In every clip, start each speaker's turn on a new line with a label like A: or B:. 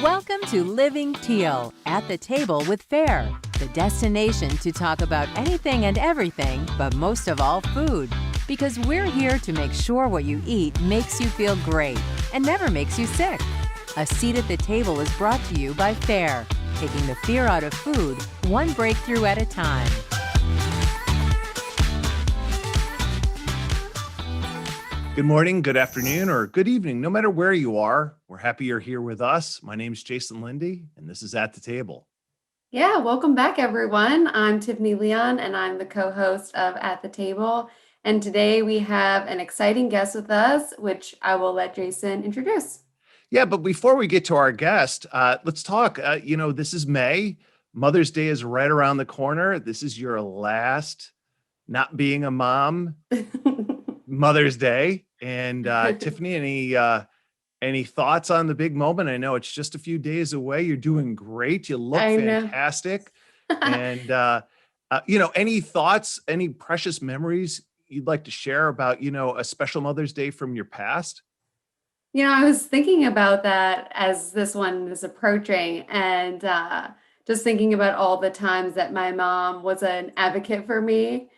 A: Welcome to Living Teal, at the table with Fare, the destination to talk about anything and everything, but most of all food. Because we're here to make sure what you eat makes you feel great and never makes you sick. A seat at the table is brought to you by Fare, taking the fear out of food, one breakthrough at a time.
B: Good morning, good afternoon, or good evening. No matter where you are, we're happy you're here with us. My name's Jason Linde, and this is At the Table.
C: Yeah, welcome back, everyone. I'm Tiffany Leon, and I'm the co-host of At the Table. And today we have an exciting guest with us, which I will let Jason introduce.
B: Yeah, but before we get to our guest, let's talk. This is May. Mother's Day is right around the corner. This is your last not being a mom Mother's Day. And Tiffany, any thoughts on the big moment? I know it's just a few days away. You're doing great. You look fantastic. And, any thoughts, any precious memories you'd like to share about, a special Mother's Day from your past?
C: I was thinking about that as this one is approaching, and just thinking about all the times that my mom was an advocate for me.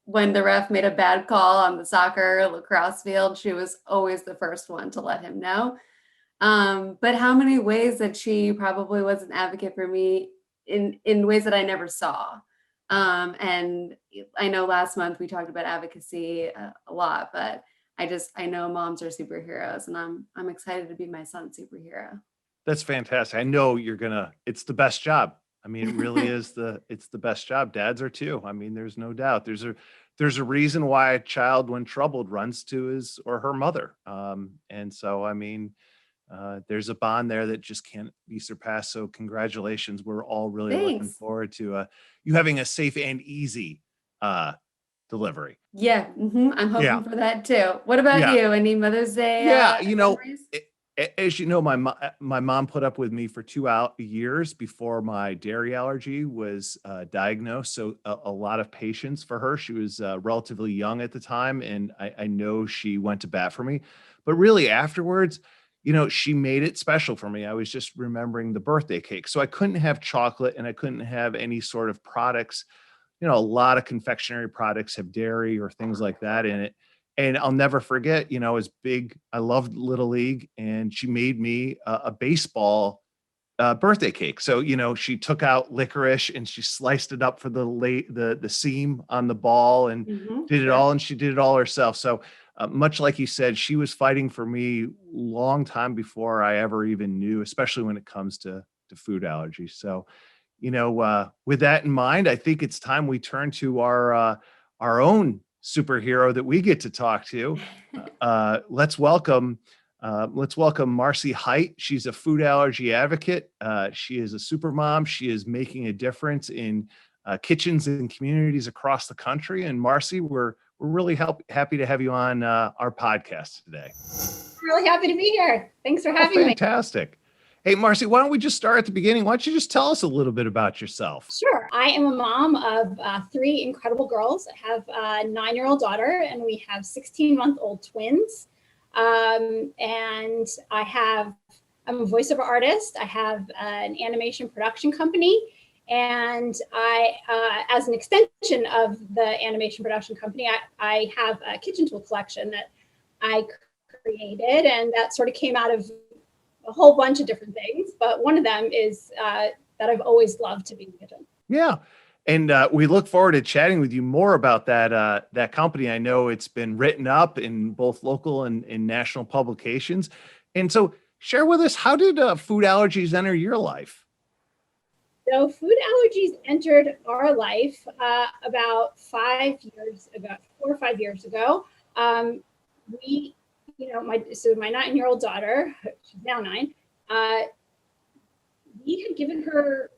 C: When the ref made a bad call on the soccer lacrosse field, she was always the first one to let him know. But how many ways that she probably was an advocate for me in ways that I never saw. And I know last month we talked about advocacy a lot, but I know moms are superheroes, and I'm excited to be my son's superhero.
B: That's fantastic. I know it's the best job. I mean, it really is it's the best job. Dads are too. I mean, there's no doubt. There's a reason why a child, when troubled, runs to his or her mother. And so, I mean, there's a bond there that just can't be surpassed. So congratulations. We're all really looking forward to you having a safe and easy delivery.
C: Yeah. I'm hoping for that too. What about you? Any Mother's Day? Memories?
B: As you know, my mom put up with me for 2 years before my dairy allergy was diagnosed. So a lot of patience for her. She was relatively young at the time, and I know she went to bat for me. But really afterwards, she made it special for me. I was just remembering the birthday cake. So I couldn't have chocolate, and I couldn't have any sort of products. A lot of confectionery products have dairy or things like that in it. And I'll never forget, I loved Little League, and she made me a baseball birthday cake. So, she took out licorice and she sliced it up for the seam on the ball and did it all. And she did it all herself. So much like you said, she was fighting for me long time before I ever even knew, especially when it comes to food allergies. So, with that in mind, I think it's time we turn to our own superhero that we get to talk to. Let's welcome Marci Heit. She's a food allergy advocate. She is a super mom. She is making a difference in kitchens and communities across the country. And Marci, we're really happy to have you on our podcast today.
D: Really happy to be here. Thanks for having me.
B: Fantastic. Hey, Marci, why don't we just start at the beginning? Why don't you just tell us a little bit about yourself?
D: Sure. I am a mom of 3 incredible girls. I have a 9-year-old daughter, and we have 16-month-old twins. And I'm a voiceover artist. I have an animation production company. And as an extension of the animation production company, I have a kitchen tool collection that I created, and that sort of came out of a whole bunch of different things, but one of them is that I've always loved to be in the kitchen.
B: Yeah. And we look forward to chatting with you more about that company. I know it's been written up in both local and national publications. And so share with us, how did food allergies enter your life?
D: So food allergies entered our life about 4 or 5 years ago. My 9-year-old daughter, she's now 9, we had given her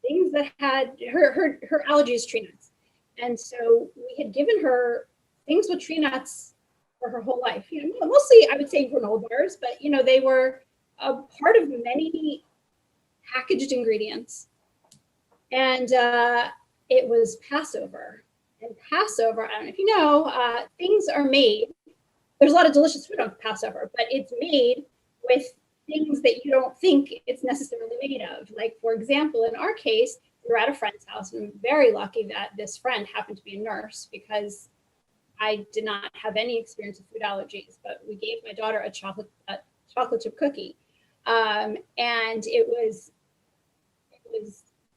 D: things that had her allergy is tree nuts. And so we had given her things with tree nuts for her whole life. Mostly I would say granola bars, but they were a part of many packaged ingredients. And it was Passover. And Passover, I don't know if you know, things are made. There's a lot of delicious food on Passover, but it's made with things that you don't think it's necessarily made of. Like, for example, in our case, we were at a friend's house, and I'm very lucky that this friend happened to be a nurse, because I did not have any experience with food allergies, but we gave my daughter a chocolate chip cookie. And it was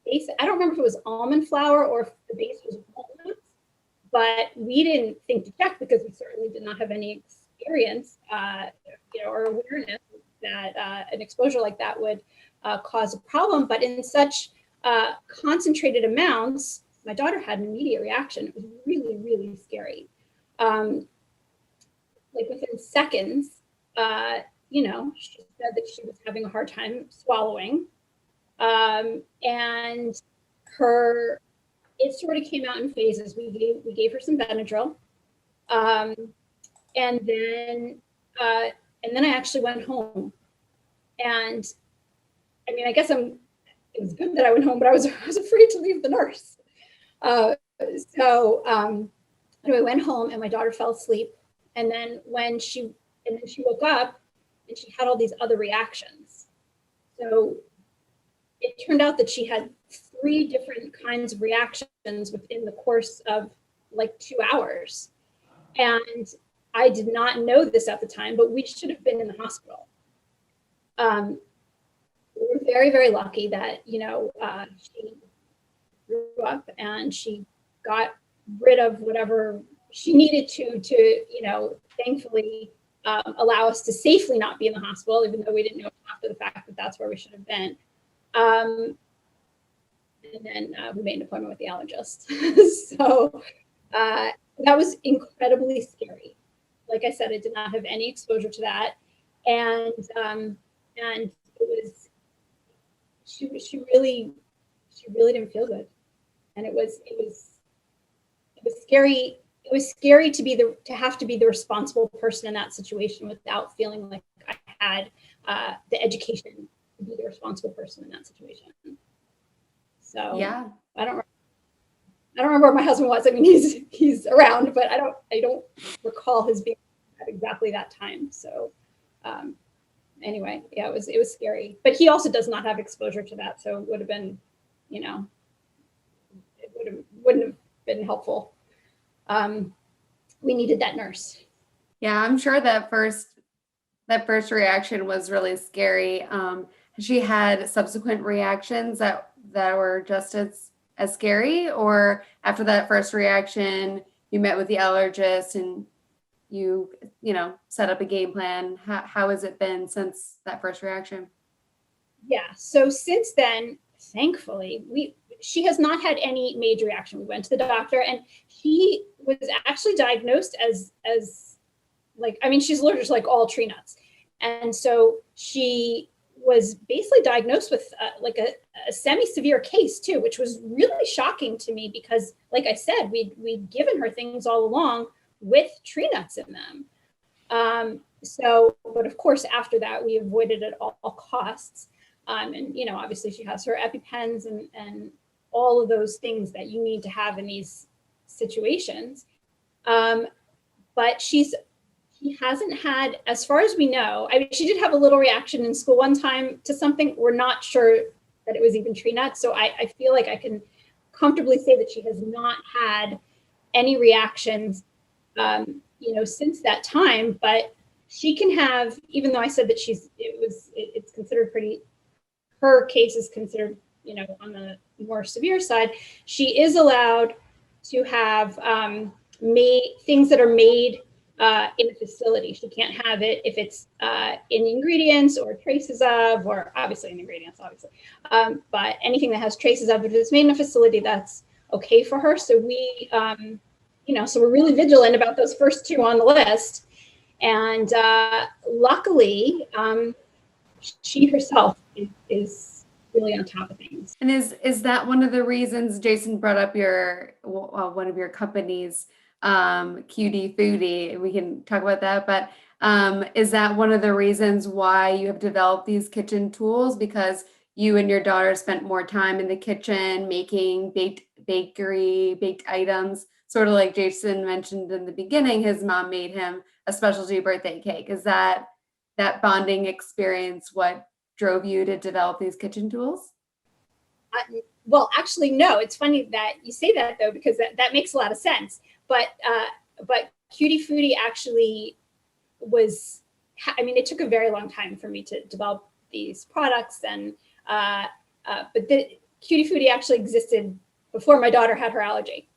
D: basic. I don't remember if it was almond flour or if the base was walnuts, but we didn't think to check because we certainly did not have any experience, or awareness that an exposure like that would cause a problem. But in such concentrated amounts, my daughter had an immediate reaction. It was really, really scary. Like within seconds, she said that she was having a hard time swallowing. And it sort of came out in phases. We gave her some Benadryl. And then I actually went home. And I mean, I guess it was good that I went home, but I was afraid to leave the nurse. Anyway, I went home and my daughter fell asleep. And then she woke up and she had all these other reactions. So it turned out that she had 3 different kinds of reactions within the course of like 2 hours. And I did not know this at the time, but we should have been in the hospital. We were very, very lucky that, she grew up and she got rid of whatever she needed to thankfully allow us to safely not be in the hospital, even though we didn't know after the fact that that's where we should have been. And then we made an appointment with the allergist. So that was incredibly scary. Like I said, I did not have any exposure to that. And it was, she really didn't feel good. And it was scary. It was scary to have to be the responsible person in that situation without feeling like I had the education to be the responsible person in that situation. So
C: Yeah,
D: I don't remember where my husband was. I mean, he's around, but I don't recall his being at exactly that time. So anyway, yeah, it was scary. But he also does not have exposure to that, so it would have been, it wouldn't have been helpful. We needed that nurse.
C: yeah, I'm sure that first reaction was really scary. She had subsequent reactions that were just as scary, or after that first reaction, you met with the allergist and you set up a game plan. How has it been since that first reaction?
D: Yeah. So since then, thankfully, she has not had any major reaction. We went to the doctor and she was actually diagnosed as she's allergic to like all tree nuts. And so she was basically diagnosed with like a semi-severe case too, which was really shocking to me because, like I said, we'd given her things all along with tree nuts in them. But of course, after that, we avoided at all costs. And obviously she has her EpiPens and all of those things that you need to have in these situations. But she hasn't had, as far as we know, I mean, she did have a little reaction in school one time to something. We're not sure that it was even tree nuts. So I feel like I can comfortably say that she has not had any reactions, since that time. But she can have, even though I said that it's considered her case is considered, on the more severe side, she is allowed to have things that are made in a facility. She can't have it if it's in ingredients or traces of, or obviously in ingredients, obviously. But anything that has traces of, if it's made in a facility, that's okay for her. So so we're really vigilant about those first 2 on the list. And luckily, she herself is really on top of things.
C: And is that one of the reasons Jason brought up one of your companies, QD Foodie? We can talk about that, but is that one of the reasons why you have developed these kitchen tools? Because you and your daughter spent more time in the kitchen making baked items, sort of like Jason mentioned in the beginning. His mom made him a specialty birthday cake. Is that that bonding experience what drove you to develop these kitchen tools?
D: Well, actually, no. It's funny that you say that, though, because that makes a lot of sense. But Cutie Foodie actually was, I mean, it took a very long time for me to develop these products. And but the Cutie Foodie actually existed before my daughter had her allergy.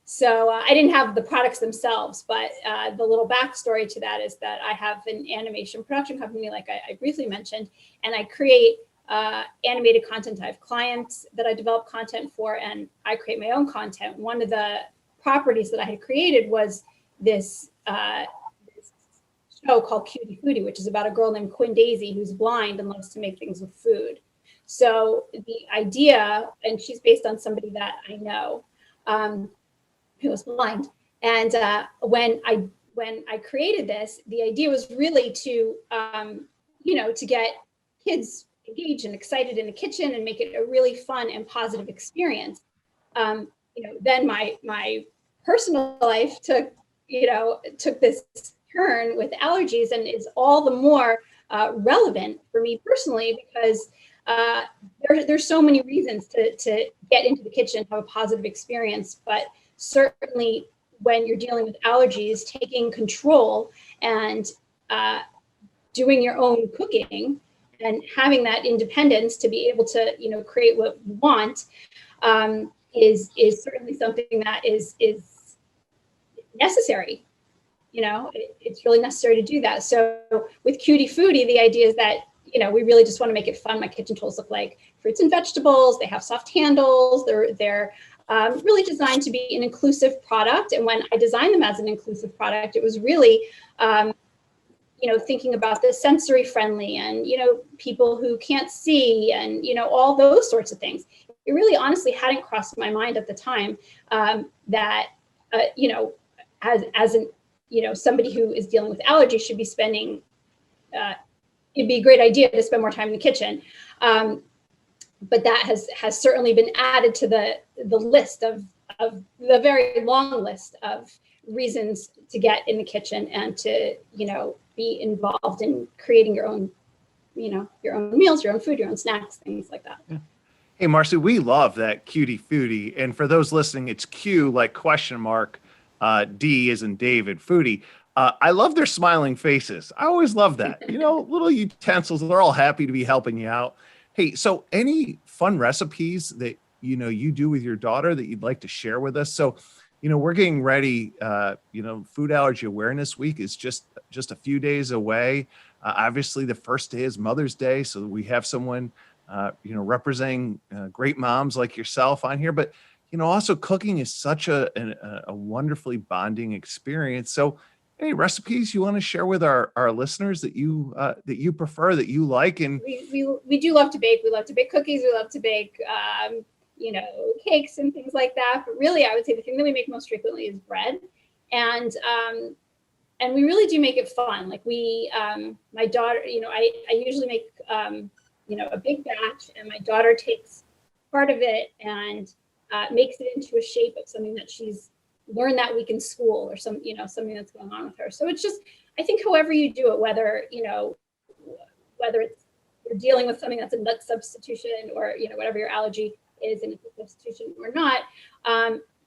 D: So I didn't have the products themselves, but the little backstory to that is that I have an animation production company, like I briefly mentioned, and I create animated content. I have clients that I develop content for, and I create my own content. One of the properties that I had created was this show called Cutie Foodie, which is about a girl named Quinn Daisy who's blind and loves to make things with food. So the idea, and she's based on somebody that I know who was blind. And when I created this, the idea was really to to get kids engaged and excited in the kitchen and make it a really fun and positive experience. Then my personal life took this turn with allergies, and is all the more relevant for me personally because there's so many reasons to get into the kitchen, have a positive experience, but certainly when you're dealing with allergies, taking control and doing your own cooking and having that independence to be able to create what you want is certainly something that is necessary. It's really necessary to do that. So with Cutie Foodie, the idea is that we really just want to make it fun. My kitchen tools look like fruits and vegetables. They have soft handles. They're really designed to be an inclusive product. And when I designed them as an inclusive product, it was really, thinking about the sensory friendly and, people who can't see and, all those sorts of things. It really honestly hadn't crossed my mind at the time that, as somebody who is dealing with allergies should be spending, it'd be a great idea to spend more time in the kitchen. But that has certainly been added to the list of the very long list of reasons to get in the kitchen and to, be involved in creating your own meals, your own food, your own snacks, things like that.
B: Yeah. Hey, Marci, we love that Cutie Foodie. And for those listening, it's Q like question mark, D as in David, Foodie. I love their smiling faces. I always love that. Little utensils, they're all happy to be helping you out. Hey, so any fun recipes that, you do with your daughter that you'd like to share with us? So, we're getting ready, Food Allergy Awareness Week is just a few days away. Obviously, the first day is Mother's Day. So we have someone, representing great moms like yourself on here. But, also cooking is such a wonderfully bonding experience. So any recipes you want to share with our listeners that you prefer, that you like? And
D: we do love to bake. We love to bake cookies. We love to bake, cakes and things like that. But really, I would say the thing that we make most frequently is bread. And we really do make it fun. Like my daughter, I usually make, a big batch, and my daughter takes part of it and makes it into a shape of something that she's learned that week in school, or something that's going on with her. So it's just, I think however you do it, whether it's you're dealing with something that's a nut substitution or, whatever your allergy is and it's a substitution or not,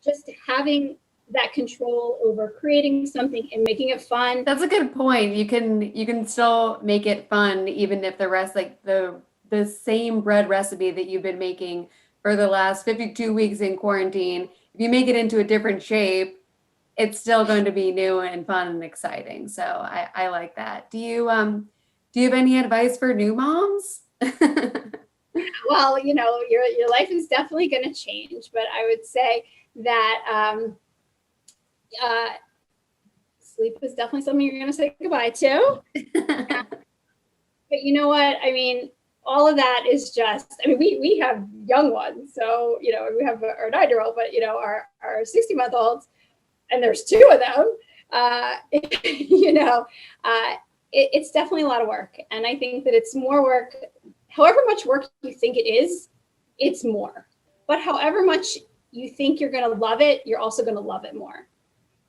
D: just having that control over creating something and making it fun.
C: That's a good point. You can still make it fun, even if the rest, like the same bread recipe that you've been making for the last 52 weeks in quarantine, if you make it into a different shape, it's still going to be new and fun and exciting. So I like that. Do you have any advice for new moms?
D: Well, your life is definitely going to change, but I would say that sleep is definitely something you're going to say goodbye to. But you know what? I mean, all of that is just, we have young ones. So, we have our 9-year-old, but, our 60-month-olds, and there's 2 of them, it's definitely a lot of work. And I think that it's more work. However much work you think it is, it's more. But however much you think you're going to love it, you're also going to love it more.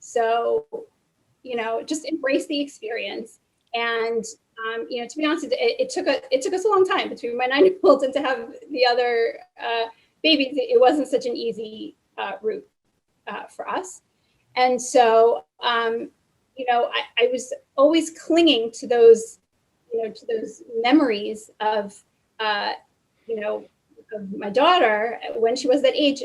D: So, just embrace the experience and To be honest, it took us a long time between my 9-year-old and to have the other babies. It wasn't such an easy route for us. And so, I was always clinging to those, to those memories of, of my daughter when she was that age.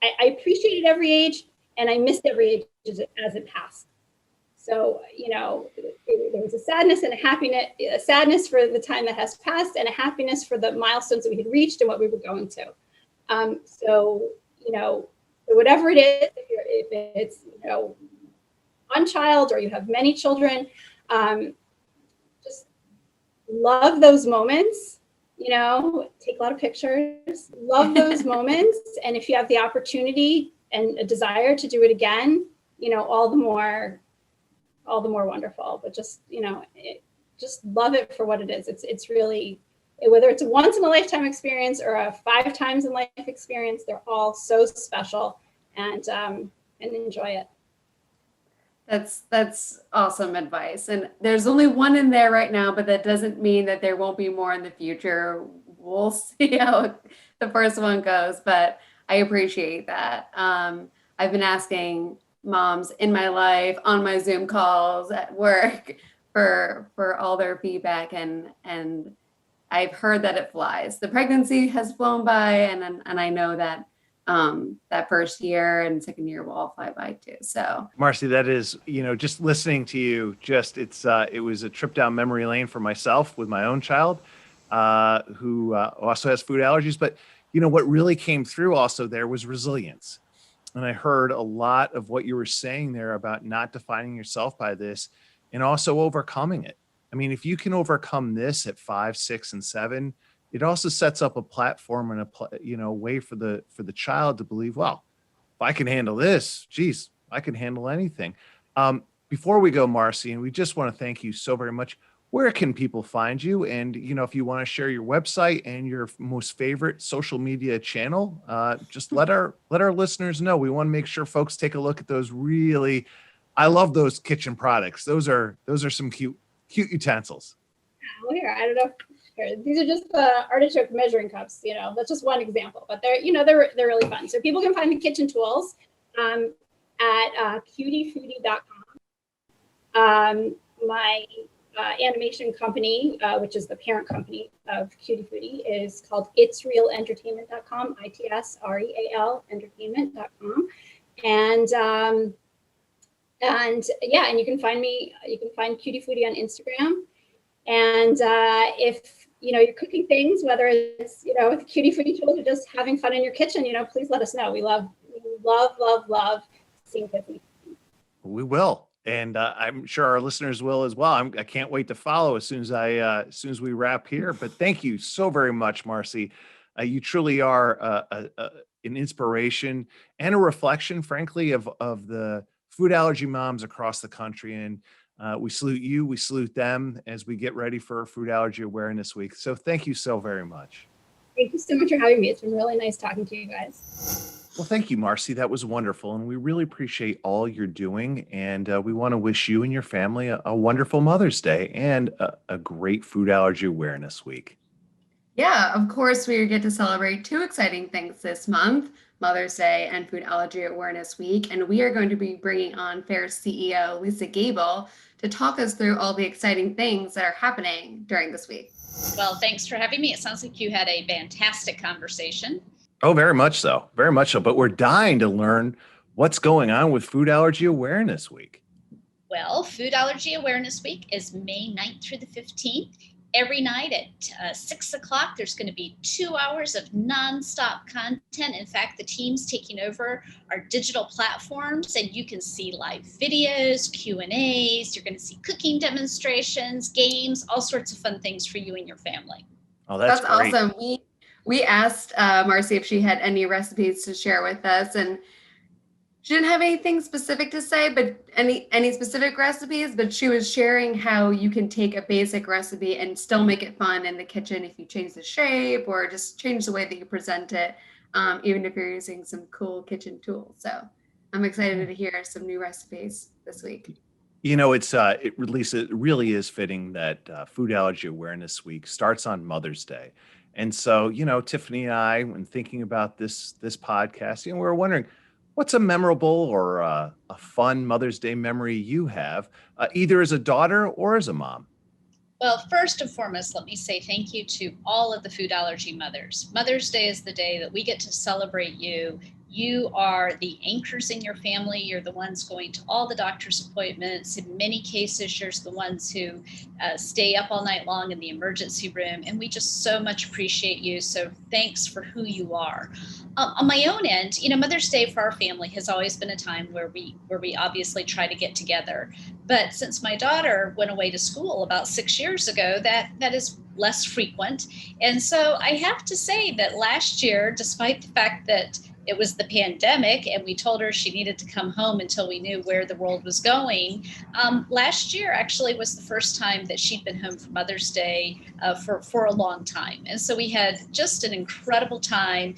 D: I appreciated every age and I missed every age as it passed. So, there was a sadness and a sadness for the time that has passed and a happiness for the milestones that we had reached and what we were going to. So, whatever it is, if it's, one child or you have many children, just love those moments, take a lot of pictures, love those moments. And if you have the opportunity and a desire to do it again, all the more wonderful, but just, just love it for what it is. It's really, whether it's a once in a lifetime experience or a 5 times in life experience, they're all so special, and enjoy it.
C: That's awesome advice. And there's only one in there right now, but that doesn't mean that there won't be more in the future. We'll see how the first one goes, but I appreciate that. I've been asking moms in my life, on my Zoom calls, at work, for all their feedback, and I've heard that it flies. The pregnancy has flown by, and I know that that first year and second year will all fly by too. So
B: Marci, that is, just listening to you, it was a trip down memory lane for myself with my own child, who also has food allergies. But what really came through also there was resilience. And I heard a lot of what you were saying there about not defining yourself by this and also overcoming it. I mean, if you can overcome this at 5, 6, and 7, it also sets up a platform and a way for the child to believe, well, if I can handle this, geez, I can handle anything. Before we go, Marci, and we just want to thank you so very much. Where can people find you? And, if you want to share your website and your most favorite social media channel, just let our listeners know. We want to make sure folks take a look at those. Really, I love those kitchen products. Those are some cute utensils.
D: Well, here, I don't know. These are just the artichoke measuring cups. That's just one example, but they're really fun. So people can find the kitchen tools at cutiefoodie.com. My animation company, which is the parent company of Cutie Foodie, is called itsrealentertainment.com, ITSREAL entertainment.com. And you can find Cutie Foodie on Instagram. And if you're cooking things, whether it's with Cutie Foodie tools or just having fun in your kitchen, please let us know. We love seeing Tiffany.
B: We will. And I'm sure our listeners will as well. I can't wait to follow as soon as we wrap here. But thank you so very much, Marci. You truly are an inspiration and a reflection, frankly, of the food allergy moms across the country. And we salute you. We salute them as we get ready for Food Allergy Awareness Week. So thank you so very much.
D: Thank you so much for having me. It's been really nice talking to you guys.
B: Well, thank you, Marci. That was wonderful. And we really appreciate all you're doing. And we want to wish you and your family a wonderful Mother's Day and a great Food Allergy Awareness Week.
C: Yeah, of course, we get to celebrate 2 exciting things this month, Mother's Day and Food Allergy Awareness Week. And we are going to be bringing on FAIR's CEO, Lisa Gable, to talk us through all the exciting things that are happening during this week.
E: Well, thanks for having me. It sounds like you had a fantastic conversation.
B: Oh, very much so. Very much so. But we're dying to learn what's going on with Food Allergy Awareness Week.
E: Well, Food Allergy Awareness Week is May 9th through the 15th. Every night at 6 o'clock, there's going to be 2 hours of nonstop content. In fact, the team's taking over our digital platforms, and you can see live videos, Q&As. You're going to see cooking demonstrations, games, all sorts of fun things for you and your family.
B: Oh, that's great.
C: Awesome. We asked Marci if she had any recipes to share with us, and she didn't have anything specific to say, but any specific recipes, but she was sharing how you can take a basic recipe and still make it fun in the kitchen if you change the shape or just change the way that you present it, even if you're using some cool kitchen tools. So I'm excited to hear some new recipes this week.
B: It really is fitting that Food Allergy Awareness Week starts on Mother's Day. And so, Tiffany and I, when thinking about this podcast, we were wondering, what's a memorable or a fun Mother's Day memory you have, either as a daughter or as a mom?
E: Well, first and foremost, let me say thank you to all of the food allergy mothers. Mother's Day is the day that we get to celebrate you. You are the anchors in your family. You're the ones going to all the doctor's appointments. In many cases, you're the ones who stay up all night long in the emergency room. And we just so much appreciate you. So thanks for who you are. On my own end, Mother's Day for our family has always been a time where we obviously try to get together. But since my daughter went away to school about 6 years ago, that is less frequent. And so I have to say that last year, despite the fact that it was the pandemic and we told her she needed to come home until we knew where the world was going, last year actually was the first time that she'd been home for Mother's Day for a long time. And so we had just an incredible time.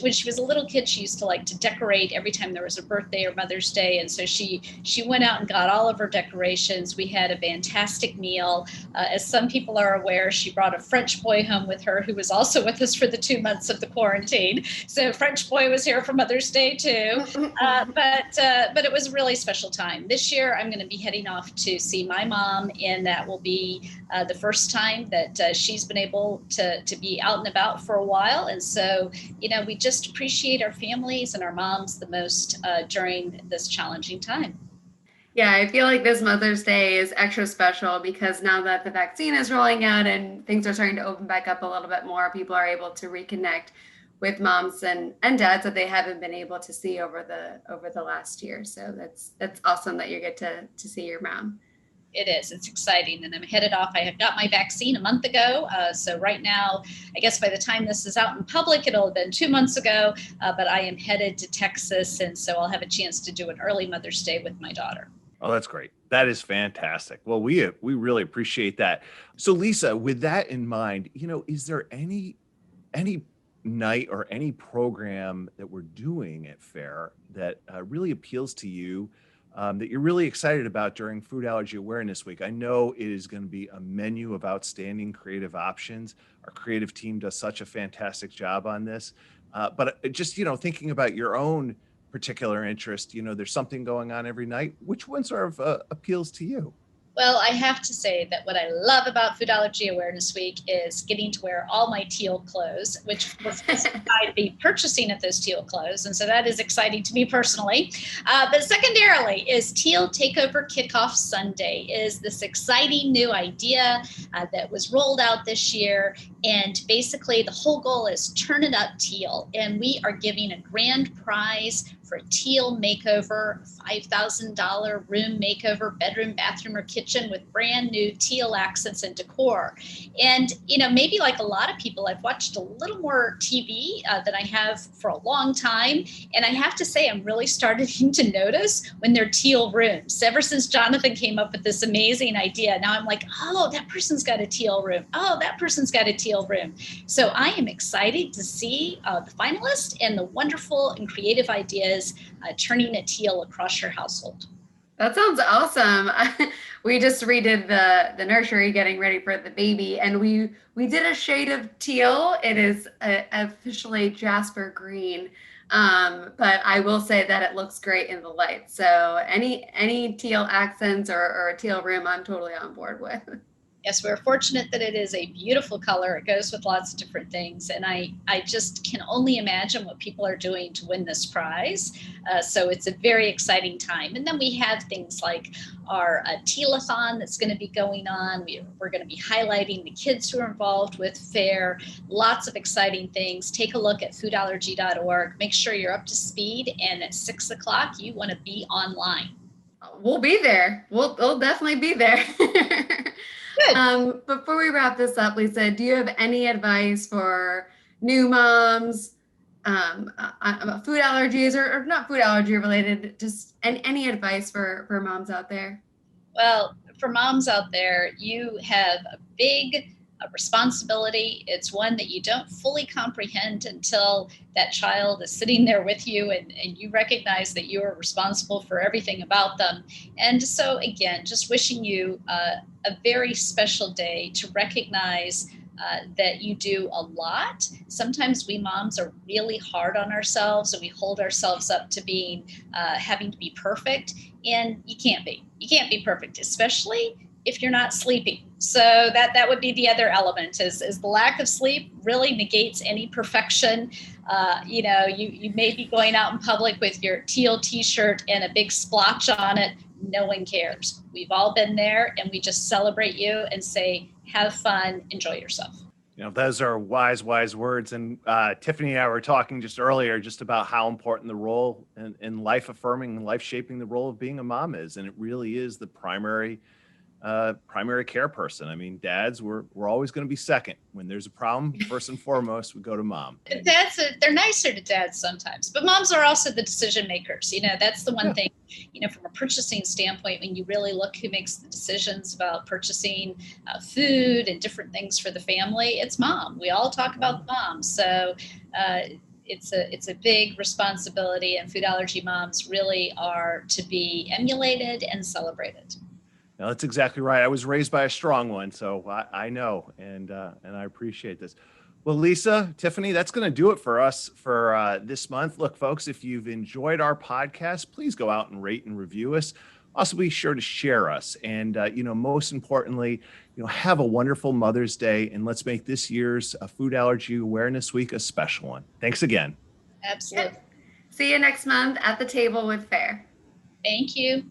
E: When she was a little kid, she used to like to decorate every time there was a birthday or Mother's Day. And so she went out and got all of her decorations. We had a fantastic meal. As some people are aware, she brought a French boy home with her who was also with us for the 2 months of the quarantine. So French boy was here for Mother's Day too, but it was a really special time. This year, I'm going to be heading off to see my mom, and that will be the first time that she's been able to be out and about for a while. And so, we just appreciate our families and our moms the most during this challenging time.
C: Yeah, I feel like this Mother's Day is extra special because now that the vaccine is rolling out and things are starting to open back up a little bit more, people are able to reconnect with moms and dads that they haven't been able to see over the last year. So that's awesome that you get to see your mom.
E: It is. It's exciting. And I'm headed off. I had got my vaccine a month ago. So right now, I guess by the time this is out in public, it'll have been 2 months ago. But I am headed to Texas. And so I'll have a chance to do an early Mother's Day with my daughter.
B: Oh, that's great. That is fantastic. Well, we really appreciate that. So Lisa, with that in mind, is there any night or any program that we're doing at FAIR that really appeals to you, that you're really excited about during Food Allergy Awareness Week? I know it is going to be a menu of outstanding creative options. Our creative team does such a fantastic job on this. But just, thinking about your own particular interest, there's something going on every night. Which one sort of appeals to you?
E: Well, I have to say that what I love about Food Allergy Awareness Week is getting to wear all my teal clothes, which I'd be purchasing at those teal clothes. And so that is exciting to me personally. But secondarily is Teal Takeover Kickoff Sunday is this exciting new idea that was rolled out this year. And basically the whole goal is turn it up teal. And we are giving a grand prize for a teal makeover, $5,000 room makeover, bedroom, bathroom, or kitchen with brand new teal accents and decor. And, maybe like a lot of people, I've watched a little more TV than I have for a long time. And I have to say, I'm really starting to notice when they're teal rooms. Ever since Jonathan came up with this amazing idea, now I'm like, oh, that person's got a teal room. Oh, that person's got a teal room. So I am excited to see the finalists and the wonderful and creative ideas turning a teal across your household.
C: That sounds awesome. We just redid the nursery, getting ready for the baby, and we did a shade of teal. It is officially Jasper green, but I will say that it looks great in the light. So any teal accents or a teal room, I'm totally on board with.
E: Yes, we're fortunate that it is a beautiful color. It goes with lots of different things. And I just can only imagine what people are doing to win this prize. So it's a very exciting time. And then we have things like our tealathon that's going to be going on. We're going to be highlighting the kids who are involved with FAIR. Lots of exciting things. Take a look at foodallergy.org. Make sure you're up to speed. And at 6 o'clock, you want to be online.
C: We'll be there. We'll definitely be there.
E: Good.
C: Before we wrap this up, Lisa, do you have any advice for new moms, food allergies or not food allergy related, just any advice for moms out there?
E: Well, for moms out there, you have a big responsibility. It's one that you don't fully comprehend until that child is sitting there with you and you recognize that you are responsible for everything about them. And so again, just wishing you a very special day to recognize that you do a lot. Sometimes we moms are really hard on ourselves and we hold ourselves up to being, having to be perfect, and you can't be. You can't be perfect, especially if you're not sleeping. So that would be the other element is the lack of sleep really negates any perfection. You may be going out in public with your teal t-shirt and a big splotch on it. No one cares. We've all been there, and we just celebrate you and say, have fun, enjoy yourself.
B: Those are wise words. And Tiffany and I were talking just earlier just about how important the role in life affirming and life shaping the role of being a mom is. And it really is the primary care person. I mean, dads, we're always going to be second. When there's a problem, first and foremost, we go to mom.
E: Dads, they're nicer to dads sometimes, but moms are also the decision makers. That's the one thing, from a purchasing standpoint, when you really look who makes the decisions about purchasing food and different things for the family, it's mom. We all talk about mom. So it's a big responsibility, and food allergy moms really are to be emulated and celebrated.
B: No, that's exactly right. I was raised by a strong one, so I know, and I appreciate this. Well, Lisa, Tiffany, that's going to do it for us for this month. Look, folks, if you've enjoyed our podcast, please go out and rate and review us. Also, be sure to share us, and most importantly, have a wonderful Mother's Day, and let's make this year's Food Allergy Awareness Week a special one. Thanks again.
E: Absolutely.
C: Yep. See you next month at the table with Fair.
E: Thank you.